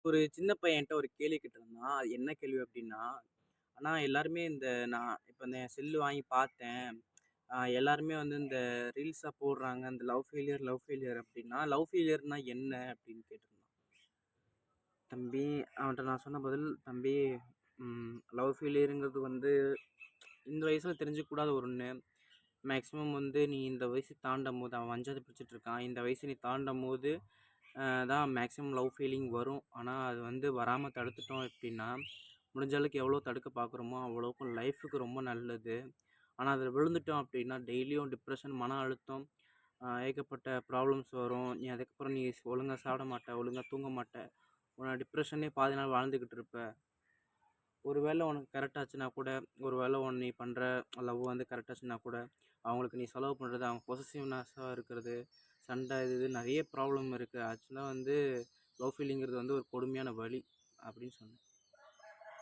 ஒரு சின்ன பையன் என்ட்ட ஒரு கேள்வி கேட்டிருந்தான். அது என்ன கேள்வி அப்டின்னா, "அண்ணா எல்லாருமே நான் இப்ப இந்த செல்லு வாங்கி பார்த்தேன். எல்லாருமே வந்து இந்த ரீல்ஸா போடுறாங்க. இந்த லவ் ஃபெயிலியர் அப்டின்னா, லவ் ஃபெயிலியர்னா என்ன?" அப்டின்னு கேட்டிருந்தான். தம்பி அவன்ட்ட நான் சொன்ன பதில், "தம்பி லவ் ஃபெயிலியர்ங்கிறது வந்து இந்த வயசுல தெரிஞ்சுக்கக்கூடாத ஒண்ணு. மேக்ஸிமம் வந்து நீ இந்த வயசு தாண்டம்போது அவன் 5வது படிச்சுட்டு இருக்கான். இந்த வயசு நீ தாண்டம்போது தான் மேக்ஸிமம் லவ் ஃபீலிங் வரும். ஆனா, அது வந்து வராம தடுத்துட்டோம் அப்டின்னா, முடிஞ்ச அளவுக்கு எவ்வளோ தடுக்க பார்க்குறோமோ, அவ்வளோக்கும் லைஃப்‌க்கு ரொம்ப நல்லது. ஆனா, அதில விழுந்துட்டோம் அப்டின்னா, டெய்லியும் டிப்ரஷன், மன அழுத்தம், ஏகப்பட்ட ப்ராப்ளம்ஸ் வரும். அதுக்கப்புறம் நீ ஒழுங்கா சாப்பிட மாட்ட, ஒழுங்கா தூங்க மாட்ட. டிப்ரஷன்லேயே பாதி நாள் வாழ்ந்துகிட்டு இருப்ப. ஒரு வேள உனக்கு கரெக்ட் ஆச்சுன்னா கூட, ஒரு வேள நீ பண்ற லவ் வந்து கரெக்ட் ஆச்சுன்னா கூட, அவங்களுக்கு நீ செலவு பண்றது, அவங்க பொசசிவ்னஸ்ஸா இருக்கிறது, சண்டை இது இது நெறைய ப்ராப்ளம் இருக்கு. ஆக்சுவலா வந்து லவ் ஃபீலிங்கிறது வந்து ஒரு கொடுமையான வலி அப்படின்னு சொன்னேன்.